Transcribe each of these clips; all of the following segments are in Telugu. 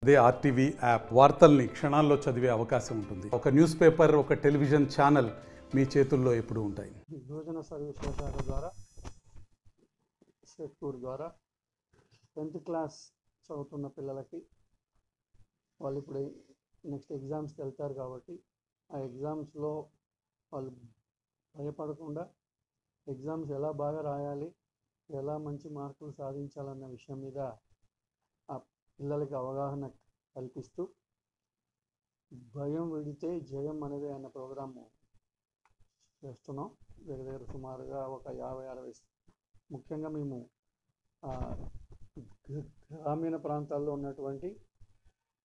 అదే ఆర్టీవీ యాప్ వార్తల్ని క్షణాల్లో చదివే అవకాశం ఉంటుంది. ఒక న్యూస్ పేపర్, ఒక టెలివిజన్ ఛానల్ మీ చేతుల్లో ఎప్పుడూ ఉంటాయి. యోజన సర్వీస్ శాఖ ద్వారా సెట్కూర్ ద్వారా 10th క్లాస్ చదువుతున్న పిల్లలకి వాళ్ళు ఇప్పుడు నెక్స్ట్ ఎగ్జామ్స్కి వెళ్తారు కాబట్టి ఆ ఎగ్జామ్స్లో వాళ్ళు భయపడకుండా ఎగ్జామ్స్ ఎలా బాగా రాయాలి, ఎలా మంచి మార్కులు సాధించాలన్న విషయం మీద ఆ పిల్లలకి అవగాహన కల్పిస్తూ భయం విడితే జయం అనేది అన్న ప్రోగ్రాము చేస్తున్నాం. దగ్గర సుమారుగా ఒక 50-60 ముఖ్యంగా మేము గ్రామీణ ప్రాంతాల్లో ఉన్నటువంటి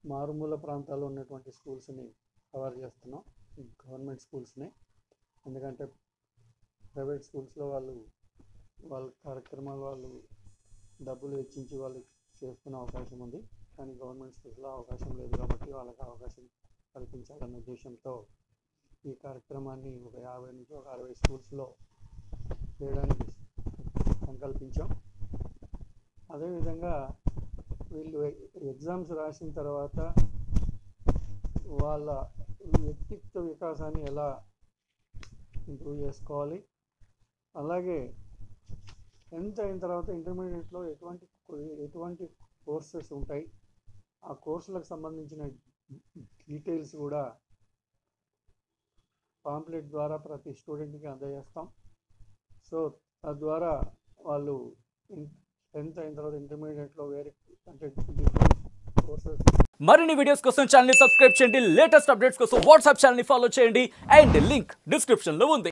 మారుమూల ప్రాంతాల్లో ఉన్నటువంటి స్కూల్స్ని కవర్ చేస్తున్నాం, గవర్నమెంట్ స్కూల్స్ని. ఎందుకంటే ప్రైవేట్ స్కూల్స్లో వాళ్ళ కార్యక్రమాలు వాళ్ళు డబ్బులు వెచ్చించి వాళ్ళు చేసుకునే అవకాశం ఉంది, కానీ గవర్నమెంట్ స్కూల్స్లో అవకాశం లేదు కాబట్టి వాళ్ళకి అవకాశం కల్పించాలన్న ఉద్దేశంతో ఈ కార్యక్రమాన్ని ఒక 50 నుంచి ఒక 60 స్కూల్స్లో చేయడానికి సంకల్పించాం. అదేవిధంగా వీళ్ళు ఎగ్జామ్స్ రాసిన తర్వాత వాళ్ళ వ్యక్తిత్వ వికాసాన్ని ఎలా ఇంప్రూవ్ చేసుకోవాలి, అలాగే 10th అయిన తర్వాత ఇంటర్మీడియట్లో ఎటువంటి కోర్సెస్ ఉంటాయి, ఆ కోర్సులకు సంబంధించిన డీటెయిల్స్ కూడా పాంప్లెట్ ద్వారా ప్రతి స్టూడెంట్కి అందజేస్తాం. సో తద్వారా వాళ్ళు 10th అయిన తర్వాత ఇంటర్మీడియట్లో వేరే అంటే డిఫరెంట్ కోర్సెస్. మరిన్ని వీడియోస్ కోసం ఛానల్ ని సబ్స్క్రైబ్ చేయండి, లేటెస్ట్ అప్డేట్స్ కోసం వాట్సాప్ ఛానల్ ని ఫాలో చేయండి అండ్ లింక్ డిస్క్రిప్షన్ లో ఉంది.